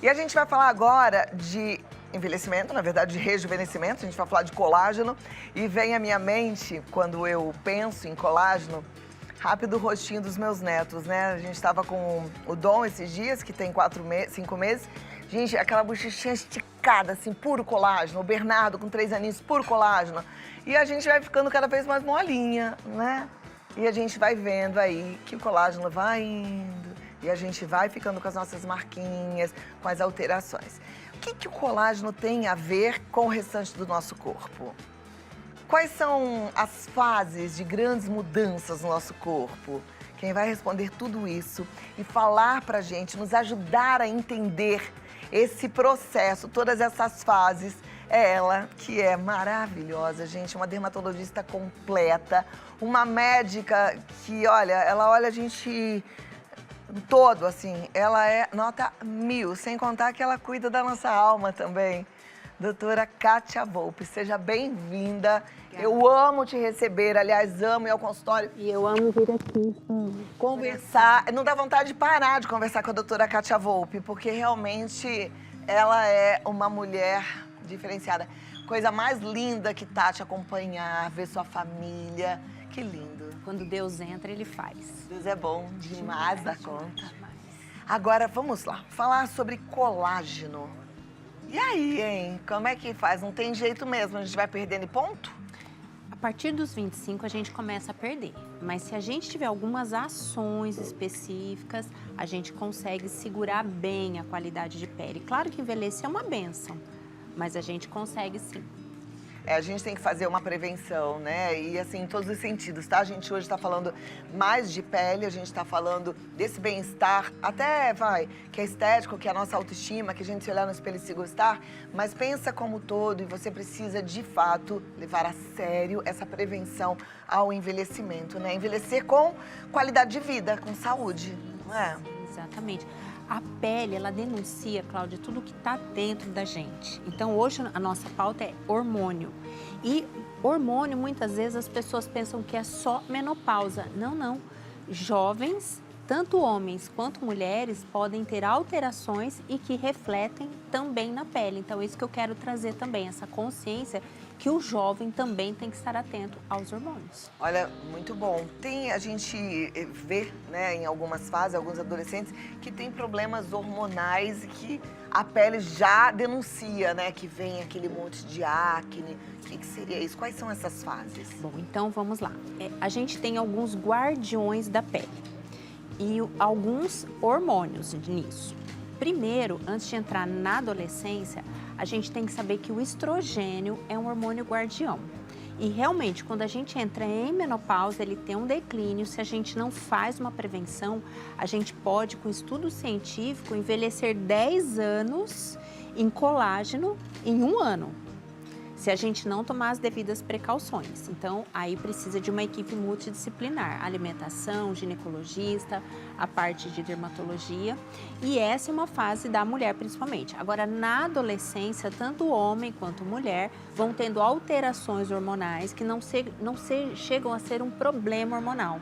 E a gente vai falar agora de envelhecimento, na verdade de rejuvenescimento, a gente vai falar de colágeno. E vem à minha mente, quando eu penso em colágeno, rápido o rostinho dos meus netos, né? A gente estava com o Dom esses dias, que tem 5 meses. Gente, aquela bochechinha esticada, assim, puro colágeno. O Bernardo, com 3 aninhos, puro colágeno. E a gente vai ficando cada vez mais molinha, né? E a gente vai vendo aí que o colágeno vai indo. E a gente vai ficando com as nossas marquinhas, com as alterações. O que o colágeno tem a ver com o restante do nosso corpo? Quais são as fases de grandes mudanças no nosso corpo? Quem vai responder tudo isso e falar pra gente, nos ajudar a entender esse processo, todas essas fases, é ela, que é maravilhosa, gente, uma dermatologista completa, uma médica que, olha, ela olha a gente todo, assim, ela é nota 1000, sem contar que ela cuida da nossa alma também. Doutora Kátia Volpi, seja bem-vinda. Eu amo te receber, aliás, amo ir ao consultório. E eu amo vir aqui. Conversar. Não dá vontade de parar de conversar com a doutora Kátia Volpi, porque realmente ela é uma mulher diferenciada. Coisa mais linda que tá te acompanhar, ver sua família. Que lindo. Quando Deus entra, Ele faz. Deus é bom demais da conta. Agora, vamos lá. Falar sobre colágeno. E aí, hein? Como é que faz? Não tem jeito mesmo, a gente vai perdendo ponto? A partir dos 25, a gente começa a perder. Mas se a gente tiver algumas ações específicas, a gente consegue segurar bem a qualidade de pele. Claro que envelhecer é uma bênção, mas a gente consegue sim. A gente tem que fazer uma prevenção, né? E assim, em todos os sentidos, tá? A gente hoje tá falando mais de pele, a gente tá falando desse bem-estar, até, que é estético, que é a nossa autoestima, que a gente se olhar no espelho e se gostar, mas pensa como todo e você precisa, de fato, levar a sério essa prevenção ao envelhecimento, né? Envelhecer com qualidade de vida, com saúde, não é? Exatamente. A pele, ela denuncia, Cláudia, tudo que está dentro da gente. Então, hoje, a nossa pauta é hormônio. E hormônio, muitas vezes, as pessoas pensam que é só menopausa. Não, não. Jovens, tanto homens quanto mulheres, podem ter alterações e que refletem também na pele. Então, é isso que eu quero trazer também, essa consciência que o jovem também tem que estar atento aos hormônios. Olha, muito bom. A gente vê, né, em algumas fases, alguns adolescentes, que tem problemas hormonais e que a pele já denuncia, né, que vem aquele monte de acne. O que seria isso? Quais são essas fases? Bom, então vamos lá. A gente tem alguns guardiões da pele e alguns hormônios nisso. Primeiro, antes de entrar na adolescência, a gente tem que saber que o estrogênio é um hormônio guardião. E realmente, quando a gente entra em menopausa, ele tem um declínio. Se a gente não faz uma prevenção, a gente pode, com estudo científico, envelhecer 10 anos em colágeno em 1 ano, se a gente não tomar as devidas precauções. Então, aí precisa de uma equipe multidisciplinar, alimentação, ginecologista, a parte de dermatologia. E essa é uma fase da mulher, principalmente. Agora, na adolescência, tanto homem quanto mulher vão tendo alterações hormonais que não chegam a ser um problema hormonal.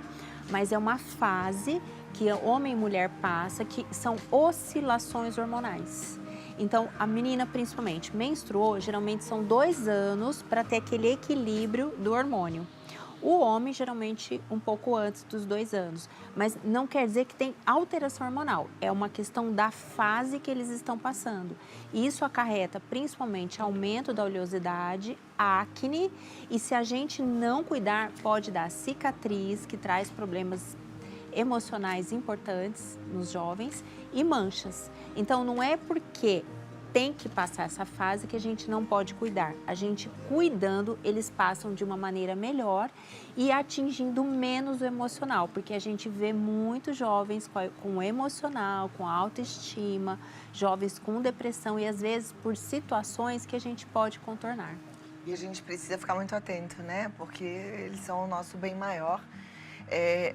Mas é uma fase que homem e mulher passa, que são oscilações hormonais. Então, a menina, principalmente, menstruou, geralmente são 2 anos para ter aquele equilíbrio do hormônio. O homem, geralmente, um pouco antes dos 2 anos. Mas não quer dizer que tem alteração hormonal. É uma questão da fase que eles estão passando. E isso acarreta, principalmente, aumento da oleosidade, acne. E se a gente não cuidar, pode dar cicatriz, que traz problemas emocionais importantes nos jovens, e manchas. Então, não é porque tem que passar essa fase que a gente não pode cuidar. A gente cuidando, eles passam de uma maneira melhor e atingindo menos o emocional, porque a gente vê muitos jovens com emocional, com autoestima, jovens com depressão e às vezes por situações que a gente pode contornar. E a gente precisa ficar muito atento, né? Porque eles são o nosso bem maior.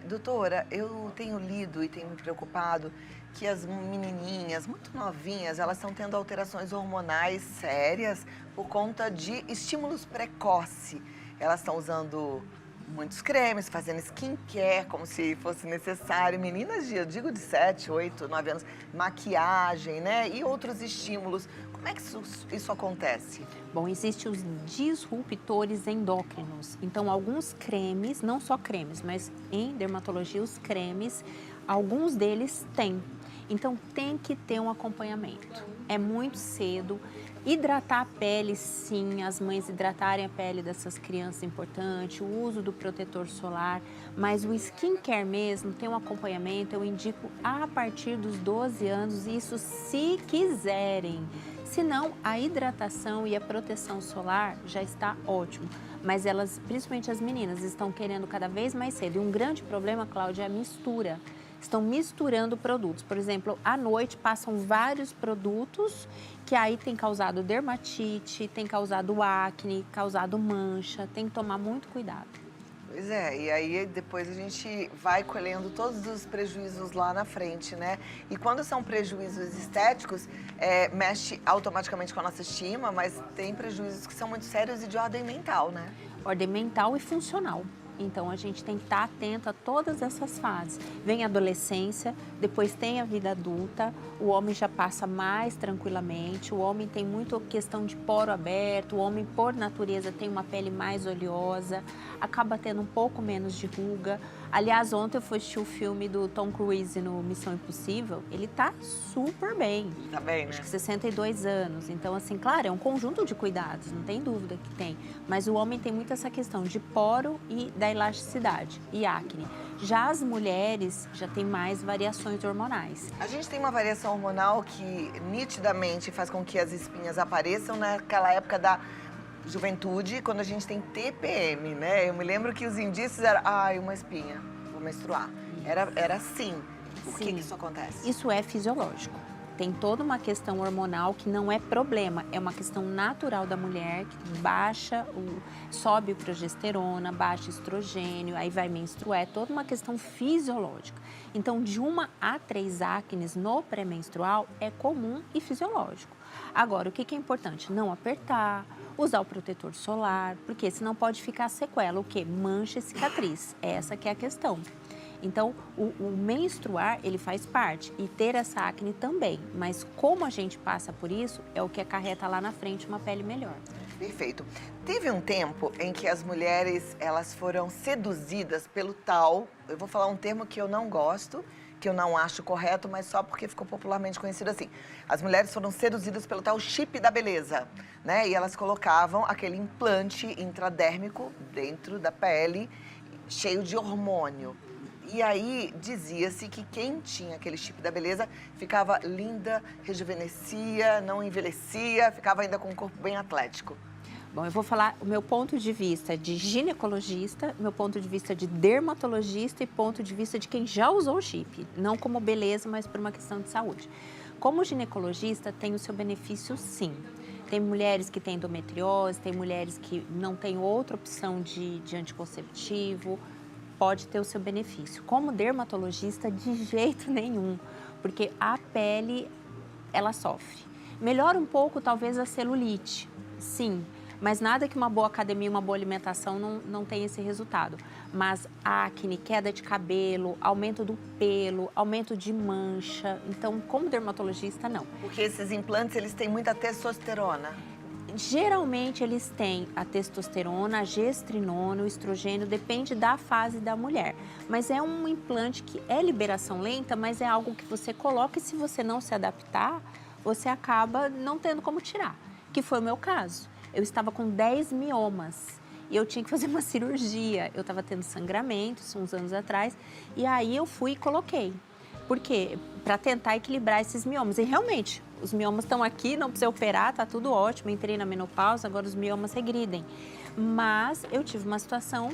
Doutora, eu tenho lido e tenho me preocupado que as menininhas muito novinhas, elas estão tendo alterações hormonais sérias por conta de estímulos precoces. Elas estão usando Muitos cremes, fazendo skincare, como se fosse necessário. Meninas, eu digo de 7, 8, 9 anos, maquiagem, né? E outros estímulos. Como é que isso acontece? Bom, existem os disruptores endócrinos. Então, alguns cremes, não só cremes, mas em dermatologia, os cremes, alguns deles têm. Então, tem que ter um acompanhamento. É muito cedo. Hidratar a pele, sim, as mães hidratarem a pele dessas crianças é importante, o uso do protetor solar, mas o skincare mesmo tem um acompanhamento, eu indico a partir dos 12 anos, isso se quiserem. Se não, a hidratação e a proteção solar já está ótimo, mas elas, principalmente as meninas, estão querendo cada vez mais cedo. E um grande problema, Cláudia, é a mistura. Estão misturando produtos. Por exemplo, à noite passam vários produtos que aí tem causado dermatite, tem causado acne, causado mancha. Tem que tomar muito cuidado. Pois é, e aí depois a gente vai colhendo todos os prejuízos lá na frente, né? E quando são prejuízos estéticos, mexe automaticamente com a nossa estima, mas tem prejuízos que são muito sérios e de ordem mental, né? Ordem mental e funcional. Então, a gente tem que estar atento a todas essas fases. Vem a adolescência, depois tem a vida adulta, o homem já passa mais tranquilamente, o homem tem muito questão de poro aberto, o homem, por natureza, tem uma pele mais oleosa, acaba tendo um pouco menos de ruga. Aliás, ontem eu fui assistir o filme do Tom Cruise no Missão Impossível, ele tá super bem. Tá bem, né? Acho que 62 anos. Então, assim, claro, é um conjunto de cuidados, não tem dúvida que tem. Mas o homem tem muito essa questão de poro e da elasticidade e acne. Já as mulheres já têm mais variações hormonais. A gente tem uma variação hormonal que nitidamente faz com que as espinhas apareçam naquela época da juventude, quando a gente tem TPM, né? Eu me lembro que os indícios eram, uma espinha, vou menstruar. Era assim. Por que isso acontece? Isso é fisiológico. Tem toda uma questão hormonal que não é problema, é uma questão natural da mulher que sobe o progesterona, baixa estrogênio, aí vai menstruar, é toda uma questão fisiológica. Então, de 1 a 3 acnes no pré-menstrual é comum e fisiológico. Agora, o que é importante? Não apertar, usar o protetor solar, porque senão pode ficar sequela, o quê? Mancha e cicatriz, essa que é a questão. Então, o menstruar, ele faz parte e ter essa acne também, mas como a gente passa por isso, é o que acarreta lá na frente uma pele melhor. Perfeito. Teve um tempo em que as mulheres, elas foram seduzidas pelo tal, eu vou falar um termo que eu não gosto, que eu não acho correto, mas só porque ficou popularmente conhecido assim. As mulheres foram seduzidas pelo tal chip da beleza, né? E elas colocavam aquele implante intradérmico dentro da pele, cheio de hormônio. E aí dizia-se que quem tinha aquele chip da beleza ficava linda, rejuvenescia, não envelhecia, ficava ainda com um corpo bem atlético. Bom, eu vou falar o meu ponto de vista de ginecologista, meu ponto de vista de dermatologista e ponto de vista de quem já usou o chip. Não como beleza, mas por uma questão de saúde. Como ginecologista, tem o seu benefício, sim. Tem mulheres que têm endometriose, tem mulheres que não têm outra opção de anticonceptivo, pode ter o seu benefício. Como dermatologista, de jeito nenhum, porque a pele, ela sofre. Melhora um pouco, talvez, a celulite, sim, mas nada que uma boa academia, uma boa alimentação não tenha esse resultado. Mas acne, queda de cabelo, aumento do pelo, aumento de mancha. Então, como dermatologista, não. Porque esses implantes, eles têm muita testosterona. Geralmente, eles têm a testosterona, a gestrinona, o estrogênio, depende da fase da mulher. Mas é um implante que é liberação lenta, mas é algo que você coloca e se você não se adaptar, você acaba não tendo como tirar, que foi o meu caso. Eu estava com 10 miomas e eu tinha que fazer uma cirurgia. Eu estava tendo sangramentos uns anos atrás e aí eu fui e coloquei. Por quê? Para tentar equilibrar esses miomas. E realmente, os miomas estão aqui, não precisa operar, tá tudo ótimo. Entrei na menopausa, agora os miomas regridem. Mas eu tive uma situação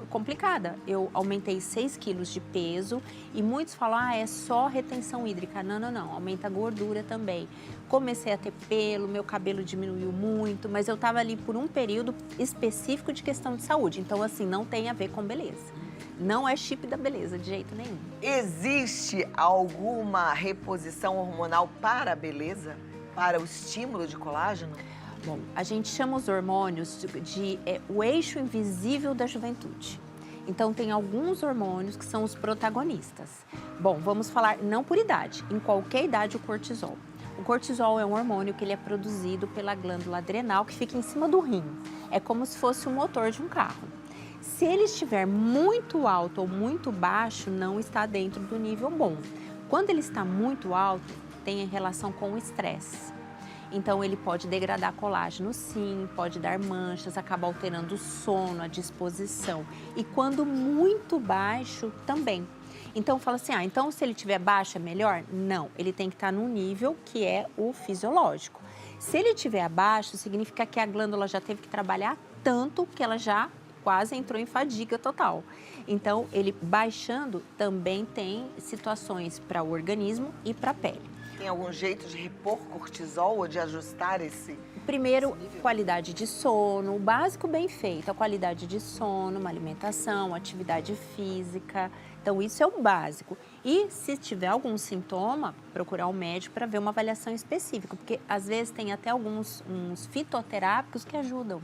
complicada. Eu aumentei 6 quilos de peso e muitos falam, é só retenção hídrica. Não, aumenta a gordura também. Comecei a ter pelo, meu cabelo diminuiu muito, mas eu estava ali por um período específico de questão de saúde. Então, assim, não tem a ver com beleza. Não é chip da beleza, de jeito nenhum. Existe alguma reposição hormonal para a beleza? Para o estímulo de colágeno? Bom, a gente chama os hormônios de o eixo invisível da juventude. Então, tem alguns hormônios que são os protagonistas. Bom, vamos falar não por idade, em qualquer idade o cortisol. O cortisol é um hormônio que ele é produzido pela glândula adrenal que fica em cima do rim. É como se fosse o motor de um carro. Se ele estiver muito alto ou muito baixo, não está dentro do nível bom. Quando ele está muito alto, tem relação com o estresse. Então, ele pode degradar colágeno, sim, pode dar manchas, acaba alterando o sono, a disposição. E quando muito baixo, também. Então, fala assim, então se ele tiver baixo é melhor? Não, ele tem que estar num nível que é o fisiológico. Se ele estiver abaixo, significa que a glândula já teve que trabalhar tanto que ela já quase entrou em fadiga total. Então, ele baixando também tem situações para o organismo e para a pele. Tem algum jeito de repor cortisol ou de ajustar esse? Primeiro, qualidade de sono, o básico bem feito, a qualidade de sono, uma alimentação, atividade física. Então, isso é o básico. E se tiver algum sintoma, procurar um médico para ver uma avaliação específica, porque às vezes tem até uns fitoterápicos que ajudam.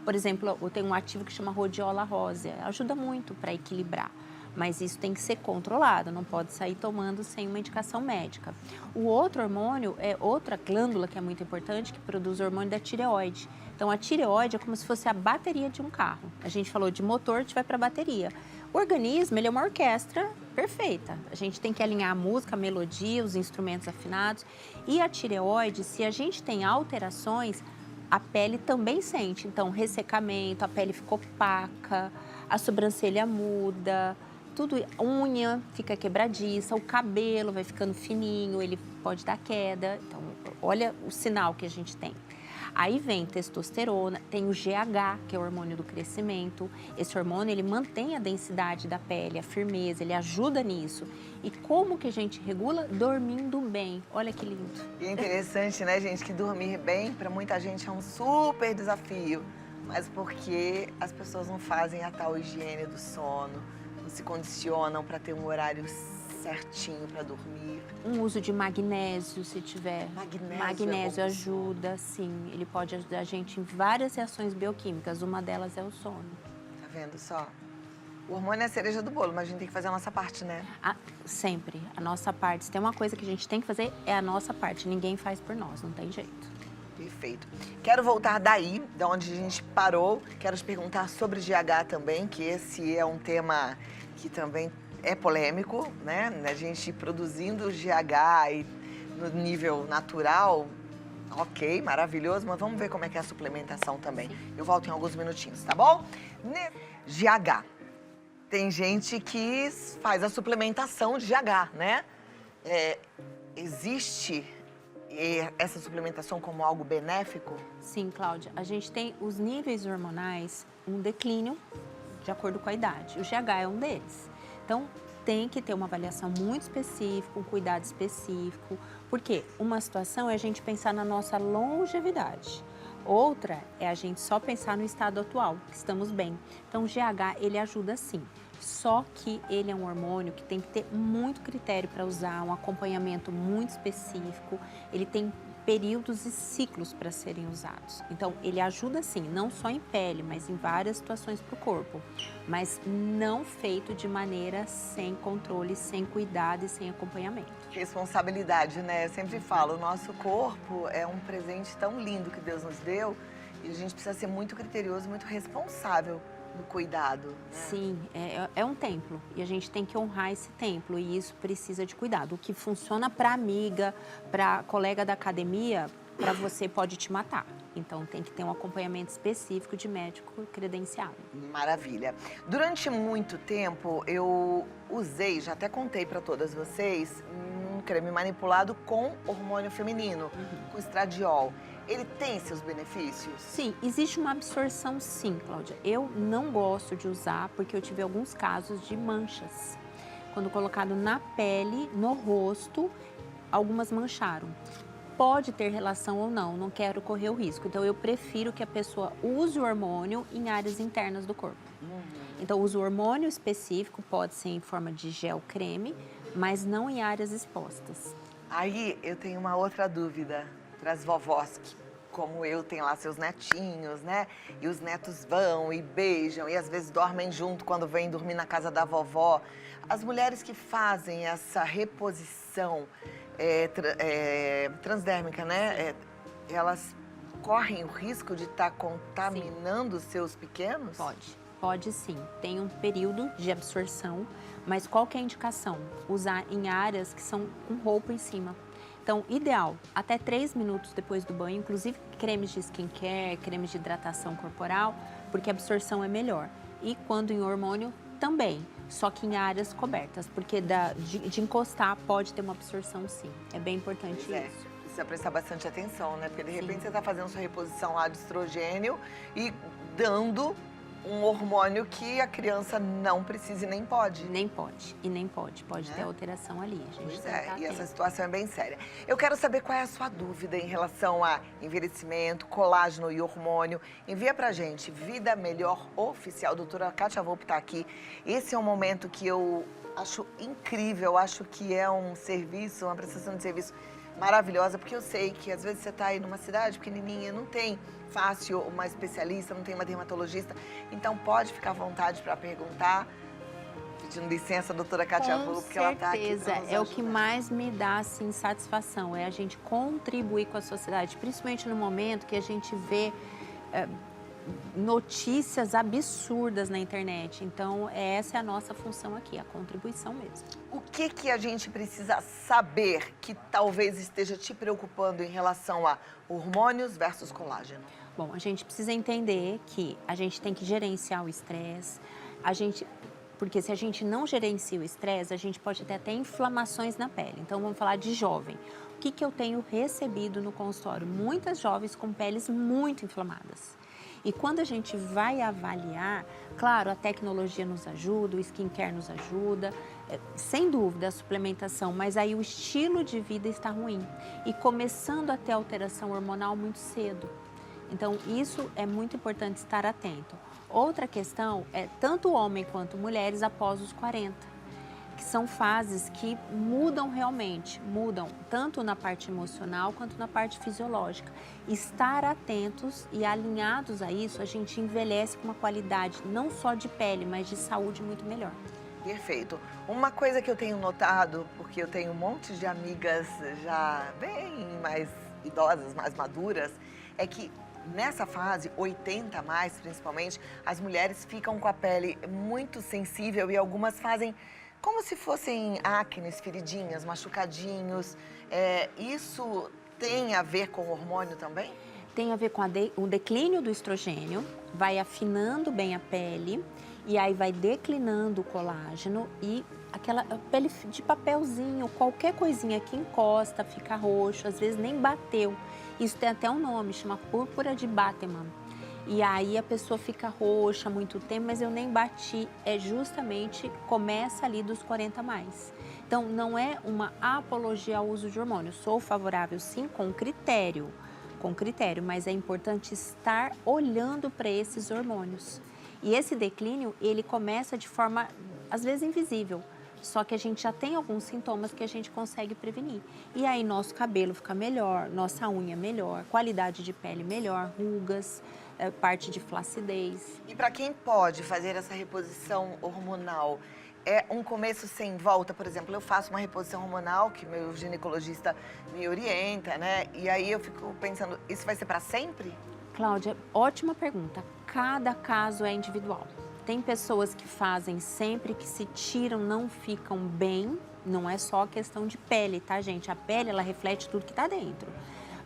Por exemplo, eu tenho um ativo que chama rodiola rósea, ajuda muito para equilibrar. Mas isso tem que ser controlado, não pode sair tomando sem uma indicação médica. O outro hormônio é outra glândula que é muito importante, que produz o hormônio da tireoide. Então, a tireoide é como se fosse a bateria de um carro. A gente falou de motor, a gente vai para a bateria. O organismo, ele é uma orquestra perfeita. A gente tem que alinhar a música, a melodia, os instrumentos afinados. E a tireoide, se a gente tem alterações, a pele também sente. Então, ressecamento, a pele fica opaca, a sobrancelha muda, tudo, unha fica quebradiça, o cabelo vai ficando fininho, ele pode dar queda. Então, olha o sinal que a gente tem. Aí vem testosterona, tem o GH, que é o hormônio do crescimento. Esse hormônio, ele mantém a densidade da pele, a firmeza, ele ajuda nisso. E como que a gente regula? Dormindo bem. Olha que lindo. E é interessante, né, gente, que dormir bem, para muita gente, é um super desafio. Mas porque as pessoas não fazem a tal higiene do sono, não se condicionam para ter um horário certinho para dormir. Um uso de magnésio, se tiver. Magnésio é ajuda, sim. Ele pode ajudar a gente em várias reações bioquímicas. Uma delas é o sono. Tá vendo só? O hormônio é a cereja do bolo, mas a gente tem que fazer a nossa parte, né? Sempre. A nossa parte. Se tem uma coisa que a gente tem que fazer, é a nossa parte. Ninguém faz por nós, não tem jeito. Perfeito. Quero voltar daí, da onde a gente parou. Quero te perguntar sobre GH também, que esse é um tema que também é polêmico, né? A gente produzindo GH e no nível natural, ok, maravilhoso, mas vamos ver como é que é a suplementação também. Eu volto em alguns minutinhos, tá bom? GH. Tem gente que faz a suplementação de GH, né? Existe essa suplementação como algo benéfico? Sim, Cláudia. A gente tem os níveis hormonais, um declínio de acordo com a idade. O GH é um deles. Então, tem que ter uma avaliação muito específica, um cuidado específico, porque uma situação é a gente pensar na nossa longevidade. Outra é a gente só pensar no estado atual, que estamos bem. Então, o GH, ele ajuda sim. Só que ele é um hormônio que tem que ter muito critério para usar, um acompanhamento muito específico. Ele tem períodos e ciclos para serem usados. Então, ele ajuda sim, não só em pele, mas em várias situações para o corpo. Mas não feito de maneira sem controle, sem cuidado e sem acompanhamento. Responsabilidade, né? Eu sempre falo, o nosso corpo é um presente tão lindo que Deus nos deu e a gente precisa ser muito criterioso, muito responsável no cuidado, né? Sim, é um templo e a gente tem que honrar esse templo e isso precisa de cuidado. O que funciona para amiga, para colega da academia, para você pode te matar. Então tem que ter um acompanhamento específico de médico credenciado. Maravilha. Durante muito tempo eu usei, já até contei para todas vocês, um creme manipulado com hormônio feminino, com estradiol. Ele tem seus benefícios? Sim, existe uma absorção sim, Cláudia. Eu não gosto de usar porque eu tive alguns casos de manchas. Quando colocado na pele, no rosto, algumas mancharam. Pode ter relação ou não, não quero correr o risco. Então, eu prefiro que a pessoa use o hormônio em áreas internas do corpo. Então, uso o hormônio específico, pode ser em forma de gel creme, mas não em áreas expostas. Aí eu tenho uma outra dúvida para as vovós como eu, tem lá seus netinhos, né? E os netos vão e beijam e às vezes dormem junto quando vêm dormir na casa da vovó. As mulheres que fazem essa reposição transdérmica, né? Elas correm o risco de estar contaminando os seus pequenos? Pode sim. Tem um período de absorção, mas qual que é a indicação? Usar em áreas que são com roupa em cima. Então, ideal, até 3 minutos depois do banho, inclusive cremes de skincare, cremes de hidratação corporal, porque a absorção é melhor. E quando em hormônio, também, só que em áreas cobertas, porque de encostar pode ter uma absorção sim. É bem importante isso. Precisa prestar bastante atenção, né? Porque de repente você está fazendo sua reposição lá de estrogênio e dando um hormônio que a criança não precisa e nem pode. Nem pode. Pode ter alteração ali. A gente pois é, e essa situação é bem séria. Eu quero saber qual é a sua dúvida em relação a envelhecimento, colágeno e hormônio. Envia pra gente, Vida Melhor Oficial. Doutora Kátia Volpi está aqui. Esse é um momento que eu acho incrível, acho que é um serviço, uma prestação de serviço maravilhosa, porque eu sei que às vezes você está aí numa cidade pequenininha, não tem fácil uma especialista, não tem uma dermatologista, então pode ficar à vontade para perguntar, pedindo licença, doutora Kátia Volpi, porque ela está aqui para nos ajudar. É o que mais me dá assim, satisfação, é a gente contribuir com a sociedade, principalmente no momento que a gente vê notícias absurdas na internet. Então, essa é a nossa função aqui, a contribuição mesmo. O que a gente precisa saber que talvez esteja te preocupando em relação a hormônios versus colágeno? Bom, a gente precisa entender que a gente tem que gerenciar o estresse, porque se a gente não gerencia o estresse, a gente pode ter até inflamações na pele. Então, vamos falar de jovem. O que eu tenho recebido no consultório? Muitas jovens com peles muito inflamadas. E quando a gente vai avaliar, claro, a tecnologia nos ajuda, o skincare nos ajuda, sem dúvida a suplementação, mas aí o estilo de vida está ruim e começando a ter alteração hormonal muito cedo. Então, isso é muito importante estar atento. Outra questão é tanto homem quanto mulheres após os 40. Que são fases que mudam realmente, mudam tanto na parte emocional quanto na parte fisiológica. Estar atentos e alinhados a isso, a gente envelhece com uma qualidade não só de pele, mas de saúde muito melhor. Perfeito. Uma coisa que eu tenho notado, porque eu tenho um monte de amigas já bem mais idosas, mais maduras, é que nessa fase, 80 a mais principalmente, as mulheres ficam com a pele muito sensível e algumas fazem como se fossem acnes, feridinhas, machucadinhos. Isso tem a ver com o hormônio também? Tem a ver com o declínio do estrogênio, vai afinando bem a pele e aí vai declinando o colágeno e aquela pele de papelzinho, qualquer coisinha que encosta, fica roxo, às vezes nem bateu. Isso tem até um nome, chama púrpura de Bateman. E aí a pessoa fica roxa há muito tempo, mas eu nem bati. É justamente, começa ali dos 40 a mais. Então, não é uma apologia ao uso de hormônios. Sou favorável, sim, com critério, mas é importante estar olhando para esses hormônios. E esse declínio, ele começa de forma, às vezes, invisível. Só que a gente já tem alguns sintomas que a gente consegue prevenir. E aí nosso cabelo fica melhor, nossa unha melhor, qualidade de pele melhor, rugas, parte de flacidez. E para quem pode fazer essa reposição hormonal, é um começo sem volta? Por exemplo, eu faço uma reposição hormonal que meu ginecologista me orienta, né? E aí eu fico pensando, isso vai ser para sempre? Cláudia, ótima pergunta. Cada caso é individual. Tem pessoas que fazem sempre, que se tiram, não ficam bem. Não é só questão de pele, tá, gente? A pele, ela reflete tudo que tá dentro.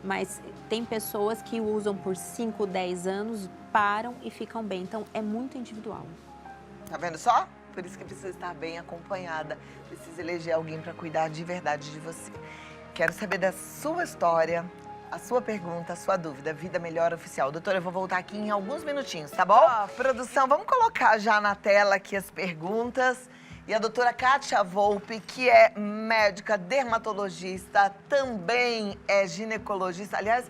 Mas tem pessoas que usam por 5, 10 anos, param e ficam bem. Então, é muito individual. Tá vendo só? Por isso que precisa estar bem acompanhada. Precisa eleger alguém para cuidar de verdade de você. Quero saber da sua história, a sua pergunta, a sua dúvida. Vida Melhor Oficial. Doutora, eu vou voltar aqui em alguns minutinhos, tá bom? Produção, vamos colocar já na tela aqui as perguntas. E a doutora Kátia Volpi, que é médica dermatologista, também é ginecologista. Aliás,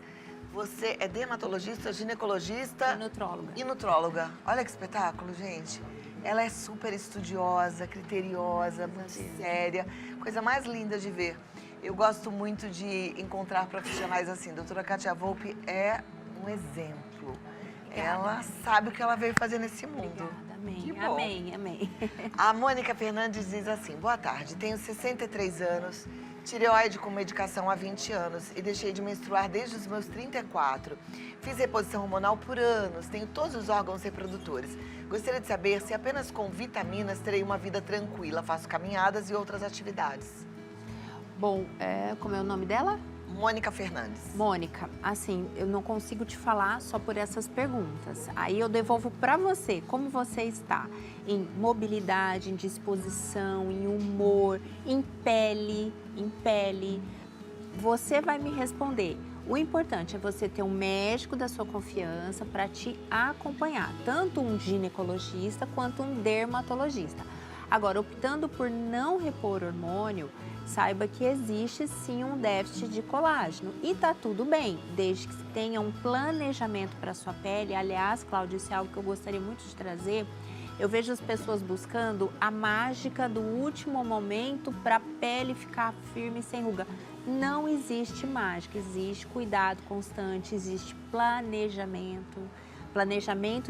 você é dermatologista, ginecologista... E nutróloga. E nutróloga. Olha que espetáculo, gente. Ela é super estudiosa, criteriosa, muito séria. Coisa mais linda de ver. Eu gosto muito de encontrar profissionais assim. Doutora Kátia Volpi é um exemplo. Ela sabe o que ela veio fazer nesse mundo. Obrigada, amém. Que bom. Amém, amém. A Mônica Fernandes diz assim: boa tarde, tenho 63 anos, tireoide com medicação há 20 anos e deixei de menstruar desde os meus 34. Fiz reposição hormonal por anos, tenho todos os órgãos reprodutores. Gostaria de saber se apenas com vitaminas terei uma vida tranquila, faço caminhadas e outras atividades. Bom, como é o nome dela? Mônica Fernandes. Mônica, assim, eu não consigo te falar só por essas perguntas. Aí eu devolvo para você, como você está em mobilidade, em disposição, em humor, em pele. Você vai me responder. O importante é você ter um médico da sua confiança para te acompanhar, tanto um ginecologista quanto um dermatologista. Agora, optando por não repor hormônio, saiba que existe sim um déficit de colágeno e tá tudo bem, desde que se tenha um planejamento para sua pele. Aliás, Cláudia, isso é algo que eu gostaria muito de trazer. Eu vejo as pessoas buscando a mágica do último momento para a pele ficar firme e sem ruga. Não existe mágica, existe cuidado constante, existe planejamento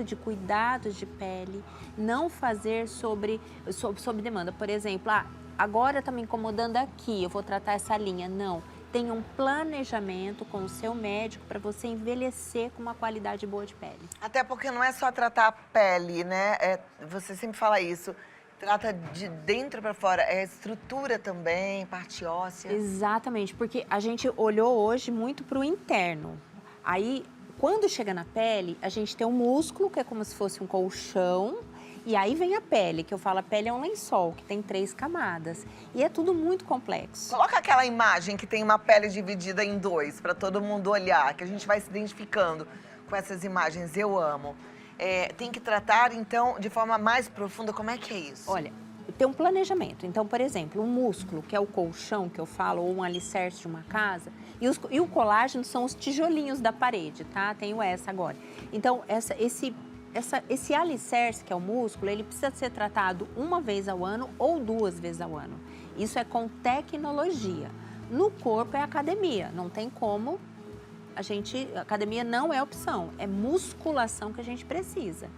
de cuidados de pele, não fazer sob demanda. Por exemplo, agora está me incomodando aqui, eu vou tratar essa linha. Não, tenha um planejamento com o seu médico para você envelhecer com uma qualidade boa de pele. Até porque não é só tratar a pele, né? Você sempre fala isso. Trata de dentro para fora, é estrutura também, parte óssea. Exatamente, porque a gente olhou hoje muito para o interno. Aí, quando chega na pele, a gente tem um músculo, que é como se fosse um colchão, e aí vem a pele, que eu falo, a pele é um lençol, que tem 3 camadas. E é tudo muito complexo. Coloca aquela imagem que tem uma pele dividida em 2, para todo mundo olhar, que a gente vai se identificando com essas imagens. Eu amo. Tem que tratar, então, de forma mais profunda, como é que é isso? Olha, tem um planejamento. Então, por exemplo, um músculo, que é o colchão que eu falo, ou um alicerce de uma casa, e o colágeno são os tijolinhos da parede, tá? Tenho essa agora. Então, esse alicerce, que é o músculo, ele precisa ser tratado 1 vez ao ano ou 2 vezes ao ano. Isso é com tecnologia. No corpo é academia, não tem como academia não é opção, é musculação que a gente precisa.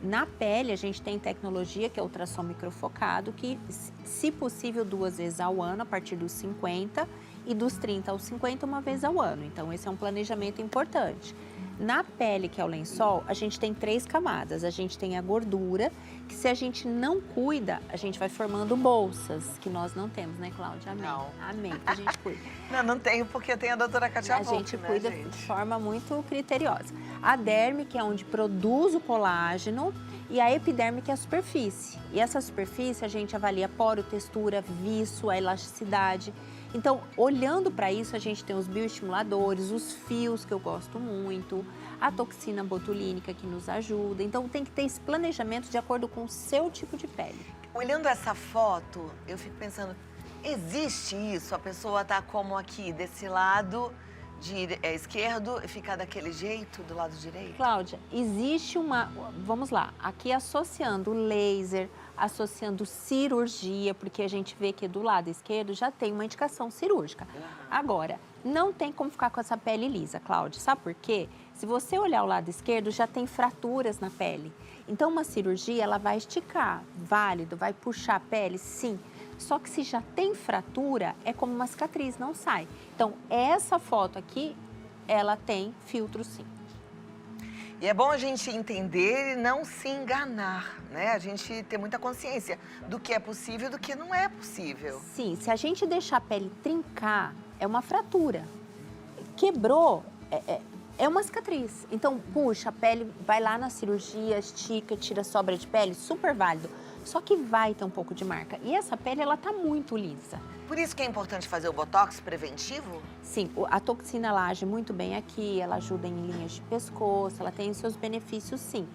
Na pele, a gente tem tecnologia, que é ultrassom microfocado, que, se possível, 2 vezes ao ano, a partir dos 50, e dos 30 aos 50, 1 vez ao ano. Então, esse é um planejamento importante. Na pele, que é o lençol, a gente tem 3 camadas. A gente tem a gordura, que se a gente não cuida, a gente vai formando bolsas, que nós não temos, né, Cláudia? Amém. Não. Amém, que a gente cuida. Não tenho, porque tem a doutora Kátia Volpi, A gente cuida de forma muito criteriosa. A derme, que é onde produz o colágeno, e a epiderme, que é a superfície. E essa superfície, a gente avalia poro, textura, viço, a elasticidade. Então, olhando para isso, a gente tem os bioestimuladores, os fios, que eu gosto muito, a toxina botulínica, que nos ajuda. Então, tem que ter esse planejamento de acordo com o seu tipo de pele. Olhando essa foto, eu fico pensando, existe isso? A pessoa tá como aqui, desse lado esquerdo, e fica daquele jeito, do lado direito? Cláudia, existe vamos lá, aqui associando laser, associando cirurgia, porque a gente vê que do lado esquerdo já tem uma indicação cirúrgica. Agora, não tem como ficar com essa pele lisa, Cláudia, sabe por quê? Se você olhar o lado esquerdo, já tem fraturas na pele. Então, uma cirurgia, ela vai esticar, válido, vai puxar a pele, sim. Só que se já tem fratura, é como uma cicatriz, não sai. Então, essa foto aqui, ela tem filtro, sim. E é bom a gente entender e não se enganar, né? A gente ter muita consciência do que é possível e do que não é possível. Sim, se a gente deixar a pele trincar, é uma fratura. Quebrou, é uma cicatriz. Então, puxa, a pele vai lá na cirurgia, estica, tira a sobra de pele, super válido. Só que vai ter um pouco de marca. E essa pele, ela tá muito lisa. Por isso que é importante fazer o botox preventivo? Sim, a toxina, ela age muito bem aqui, ela ajuda em linhas de pescoço, ela tem seus benefícios, sim.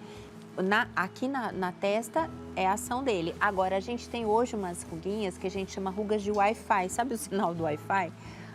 Aqui na testa é a ação dele. Agora, a gente tem hoje umas ruguinhas que a gente chama rugas de Wi-Fi. Sabe o sinal do Wi-Fi?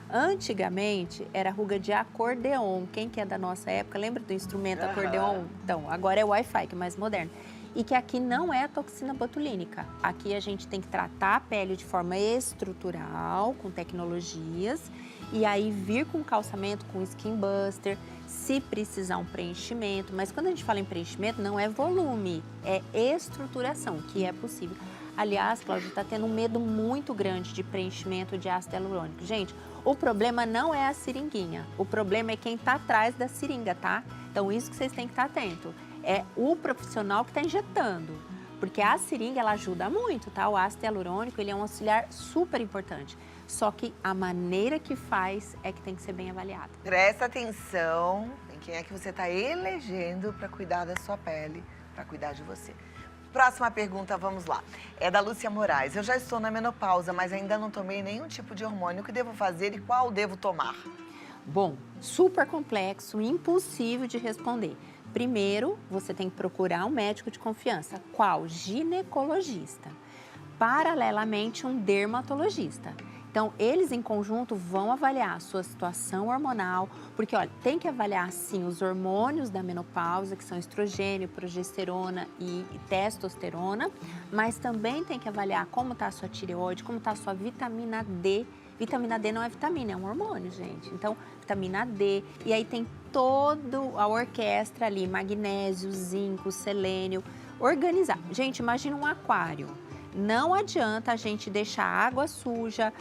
Antigamente, era ruga de acordeon. Quem que é da nossa época, lembra do instrumento acordeon? Então, agora é o Wi-Fi, que é mais moderno. e que aqui não é a toxina botulínica. Aqui a gente tem que tratar a pele de forma estrutural, com tecnologias, e aí vir com calçamento, com skin buster, se precisar um preenchimento. Mas quando a gente fala em preenchimento, não é volume, é estruturação, que é possível. Aliás, Cláudia, está tendo um medo muito grande de preenchimento de ácido hialurônico. Gente, o problema não é a seringuinha, o problema é quem está atrás da seringa, tá? Então, isso que vocês têm que estar atento. É o profissional que está injetando, porque a seringa, ela ajuda muito, tá? O ácido hialurônico, ele é um auxiliar super importante. Só que a maneira que faz é que tem que ser bem avaliada. Presta atenção em quem é que você está elegendo para cuidar da sua pele, para cuidar de você. Próxima pergunta, vamos lá. É da Lúcia Moraes. Eu já estou na menopausa, mas ainda não tomei nenhum tipo de hormônio. O que devo fazer e qual devo tomar? Bom, super complexo, impossível de responder. Primeiro, você tem que procurar um médico de confiança. Qual? Ginecologista. Paralelamente, um dermatologista. Então, eles em conjunto vão avaliar a sua situação hormonal, porque, olha, tem que avaliar, sim, os hormônios da menopausa, que são estrogênio, progesterona e testosterona, mas também tem que avaliar como está a sua tireoide, como está a sua vitamina D. Vitamina D não é vitamina, é um hormônio, gente. Então, vitamina D, e aí tem toda a orquestra ali, magnésio, zinco, selênio, organizar. Gente, imagina um aquário. Não adianta a gente deixar água suja,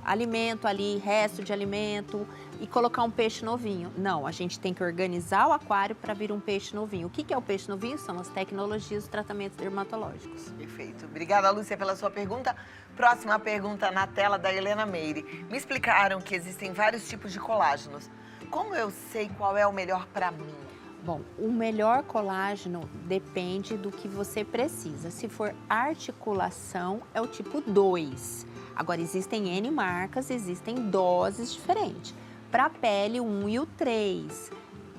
alimento ali, resto de alimento e colocar um peixe novinho. Não, a gente tem que organizar o aquário para vir um peixe novinho. O que é o peixe novinho? São as tecnologias dos tratamentos dermatológicos. Perfeito. Obrigada, Lúcia, pela sua pergunta. Próxima pergunta na tela da Helena Meire. Me explicaram que existem vários tipos de colágenos. Como eu sei qual é o melhor para mim? Bom, o melhor colágeno depende do que você precisa. Se for articulação, é o tipo 2. Agora, existem N marcas, existem doses diferentes. Para a pele, o 1 e o 3.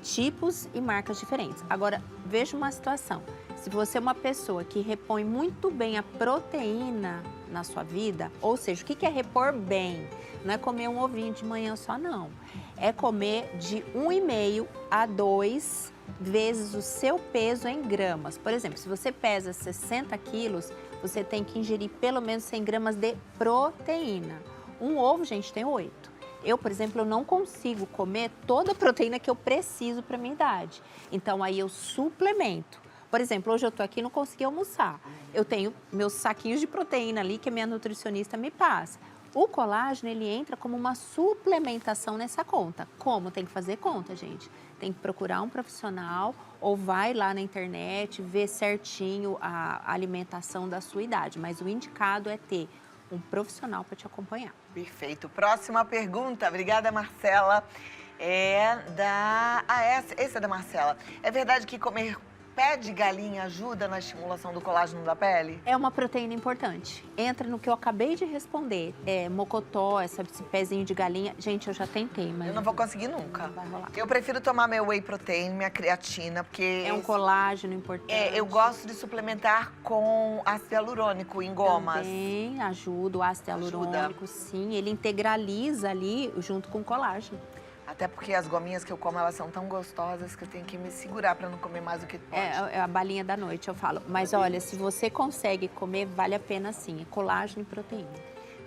Tipos e marcas diferentes. Agora, veja uma situação. Se você é uma pessoa que repõe muito bem a proteína na sua vida, ou seja, o que é repor bem? Não é comer um ovinho de manhã só, não. É comer de 1,5 a 2 vezes o seu peso em gramas. Por exemplo, se você pesa 60 quilos, você tem que ingerir pelo menos 100 gramas de proteína. Um ovo, gente, tem 8. Eu, por exemplo, eu não consigo comer toda a proteína que eu preciso para minha idade. Então, aí eu suplemento. Por exemplo, hoje eu tô aqui e não consegui almoçar. Eu tenho meus saquinhos de proteína ali que a minha nutricionista me passa. O colágeno, ele entra como uma suplementação nessa conta. Como? Tem que fazer conta, gente. Tem que procurar um profissional ou vai lá na internet, ver certinho a alimentação da sua idade. Mas o indicado é ter um profissional para te acompanhar. Perfeito. Próxima pergunta. Obrigada, Marcela. Essa é da Marcela. É verdade que comer pé de galinha ajuda na estimulação do colágeno da pele? É uma proteína importante. Entra no que eu acabei de responder. Mocotó, esse pezinho de galinha. Gente, eu já tentei, mas... Eu não vou conseguir nunca. Não vai rolar. Eu prefiro tomar meu whey protein, minha creatina, porque... É um colágeno importante. Eu gosto de suplementar com ácido hialurônico em gomas. Também ajuda o ácido hialurônico, sim. Ele integraliza ali junto com o colágeno. Até porque as gominhas que eu como, elas são tão gostosas que eu tenho que me segurar para não comer mais do que pode. É a balinha da noite, eu falo. Mas olha, se você consegue comer, vale a pena sim. É colágeno e proteína.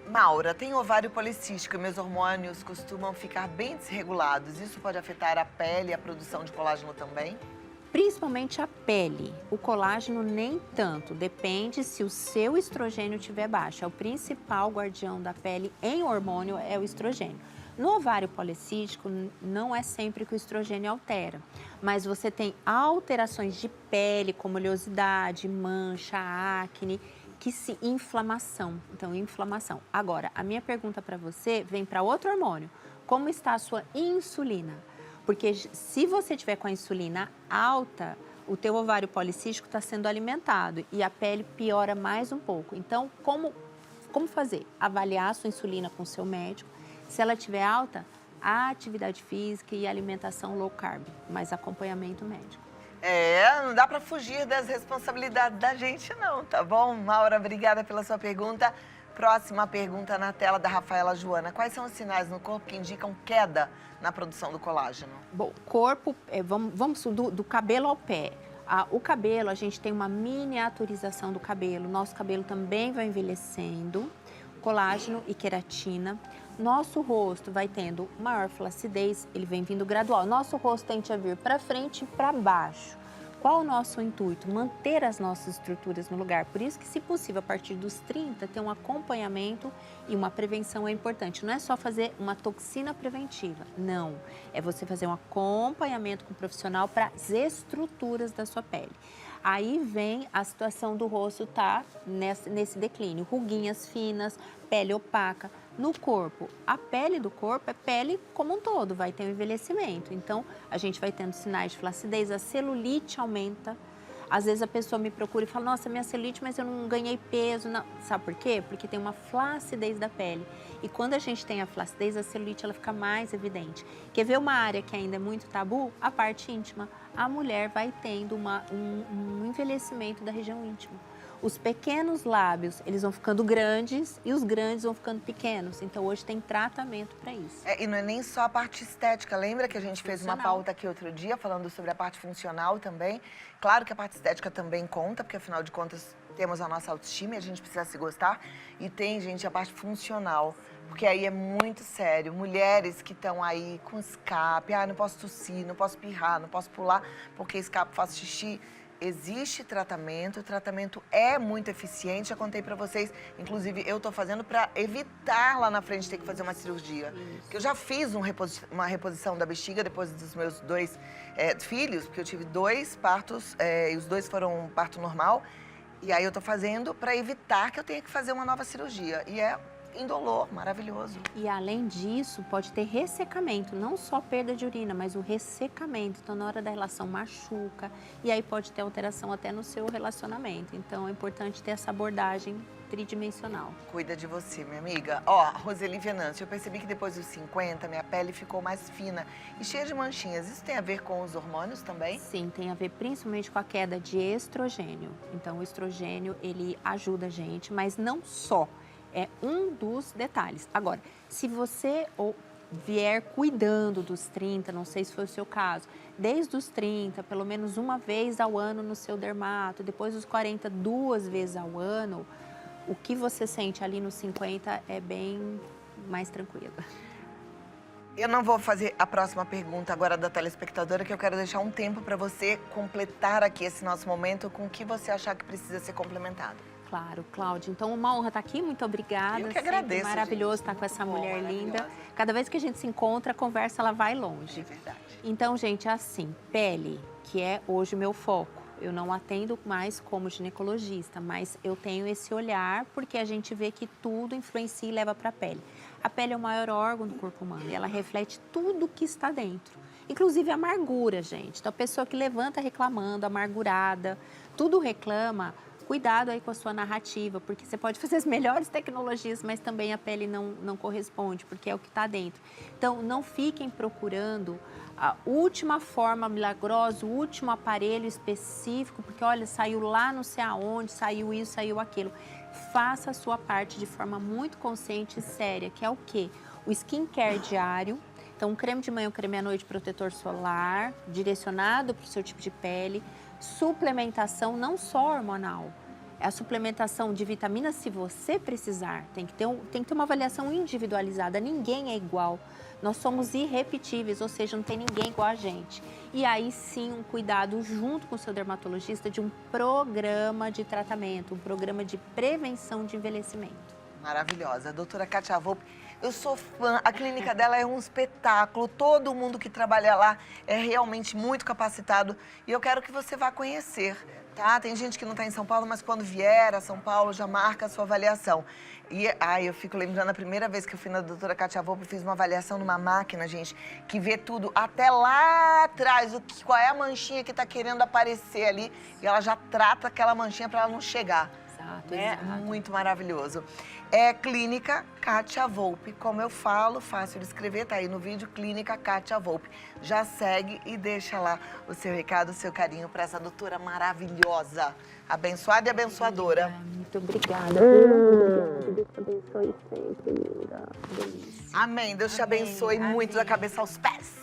Maura, tenho ovário policístico e meus hormônios costumam ficar bem desregulados. Isso pode afetar a pele e a produção de colágeno também? Principalmente a pele. O colágeno nem tanto. Depende se o seu estrogênio estiver baixo. É o principal guardião da pele em hormônio é o estrogênio. No ovário policístico, não é sempre que o estrogênio altera, mas você tem alterações de pele, como oleosidade, mancha, acne, inflamação. Então, inflamação. Agora, a minha pergunta para você vem para outro hormônio. Como está a sua insulina? Porque se você tiver com a insulina alta, o teu ovário policístico está sendo alimentado e a pele piora mais um pouco. Então, como fazer? Avaliar a sua insulina com o seu médico. Se ela estiver alta, a atividade física e alimentação low carb, mas acompanhamento médico. Não dá para fugir das responsabilidades da gente não, tá bom? Maura, obrigada pela sua pergunta. Próxima pergunta na tela da Rafaela Joana. Quais são os sinais no corpo que indicam queda na produção do colágeno? Bom, corpo, vamos do cabelo ao pé. O cabelo, a gente tem uma miniaturização do cabelo. Nosso cabelo também vai envelhecendo, colágeno e queratina. Nosso rosto vai tendo maior flacidez, ele vem vindo gradual. Nosso rosto tende a vir para frente e para baixo. Qual o nosso intuito? Manter as nossas estruturas no lugar. Por isso que, se possível, a partir dos 30, ter um acompanhamento e uma prevenção é importante. Não é só fazer uma toxina preventiva, não. É você fazer um acompanhamento com o profissional para as estruturas da sua pele. Aí vem a situação do rosto tá nesse declínio. Ruguinhas finas, pele opaca. No corpo, a pele do corpo é pele como um todo, vai ter um envelhecimento. Então, a gente vai tendo sinais de flacidez, a celulite aumenta. Às vezes a pessoa me procura e fala, nossa, minha celulite, mas eu não ganhei peso. Não. Sabe por quê? Porque tem uma flacidez da pele. E quando a gente tem a flacidez, a celulite ela fica mais evidente. Quer ver uma área que ainda é muito tabu? A parte íntima. A mulher vai tendo um envelhecimento da região íntima. Os pequenos lábios, eles vão ficando grandes e os grandes vão ficando pequenos. Então, hoje tem tratamento para isso. E não é nem só a parte estética. Lembra que a gente fez uma pauta aqui outro dia falando sobre a parte funcional também? Claro que a parte estética também conta, porque afinal de contas temos a nossa autoestima e a gente precisa se gostar. E tem, gente, a parte funcional, porque aí é muito sério. Mulheres que estão aí com escape, não posso tossir, não posso espirrar, não posso pular, porque escape faz xixi. Existe tratamento, o tratamento é muito eficiente, já contei pra vocês, inclusive eu tô fazendo pra evitar lá na frente ter que fazer uma cirurgia. Porque eu já fiz uma reposição da bexiga depois dos meus 2 filhos, porque eu tive 2 partos, e os 2 foram parto normal, e aí eu tô fazendo pra evitar que eu tenha que fazer uma nova cirurgia, e é indolor, maravilhoso. E além disso, pode ter ressecamento, não só perda de urina, mas o ressecamento. Então, na hora da relação machuca e aí pode ter alteração até no seu relacionamento. Então, é importante ter essa abordagem tridimensional. Cuida de você, minha amiga. Roseli Venâncio, eu percebi que depois dos 50, minha pele ficou mais fina e cheia de manchinhas. Isso tem a ver com os hormônios também? Sim, tem a ver principalmente com a queda de estrogênio. Então, o estrogênio, ele ajuda a gente, mas não só. É um dos detalhes. Agora, se você vier cuidando dos 30, não sei se foi o seu caso, desde os 30, pelo menos uma vez ao ano no seu dermato, depois dos 40, 2 vezes ao ano, o que você sente ali nos 50 é bem mais tranquilo. Eu não vou fazer a próxima pergunta agora da telespectadora, que eu quero deixar um tempo para você completar aqui esse nosso momento com o que você achar que precisa ser complementado. Claro, Cláudia. Então, uma honra estar aqui. Muito obrigada. Eu que agradeço, maravilhoso gente. Estar com essa Muito mulher bom, linda. Cada vez que a gente se encontra, a conversa ela vai longe. É verdade. Então, gente, assim, pele, que é hoje o meu foco. Eu não atendo mais como ginecologista, mas eu tenho esse olhar porque a gente vê que tudo influencia e leva para a pele. A pele é o maior órgão do corpo humano e ela reflete tudo que está dentro. Inclusive a amargura, gente. Então, a pessoa que levanta reclamando, amargurada, tudo reclama. Cuidado aí com a sua narrativa, porque você pode fazer as melhores tecnologias, mas também a pele não corresponde, porque é o que está dentro. Então, não fiquem procurando a última forma milagrosa, o último aparelho específico, porque, olha, saiu lá não sei aonde, saiu isso, saiu aquilo. Faça a sua parte de forma muito consciente e séria, que é o quê? O skincare diário. Então, um creme de manhã, um creme à noite, protetor solar, direcionado para o seu tipo de pele. Suplementação não só hormonal, é a suplementação de vitaminas se você precisar. Tem que ter uma avaliação individualizada, ninguém é igual. Nós somos irrepetíveis, ou seja, não tem ninguém igual a gente. E aí sim, um cuidado junto com o seu dermatologista de um programa de tratamento, um programa de prevenção de envelhecimento. Maravilhosa. A doutora Kátia Volpi, eu sou fã, a clínica dela é um espetáculo, todo mundo que trabalha lá é realmente muito capacitado e eu quero que você vá conhecer, tá? Tem gente que não está em São Paulo, mas quando vier a São Paulo já marca a sua avaliação. E eu fico lembrando a primeira vez que eu fui na doutora Kátia Volpi, fiz uma avaliação numa máquina, gente, que vê tudo até lá atrás, qual é a manchinha que está querendo aparecer ali e ela já trata aquela manchinha para ela não chegar. Exato. Muito maravilhoso. É Clínica Kátia Volpi, como eu falo, fácil de escrever, tá aí no vídeo, Clínica Kátia Volpi. Já segue e deixa lá o seu recado, o seu carinho para essa doutora maravilhosa, abençoada e abençoadora. Muito obrigada. Deus te abençoe sempre, linda. Amém. Deus te abençoe muito da cabeça aos pés.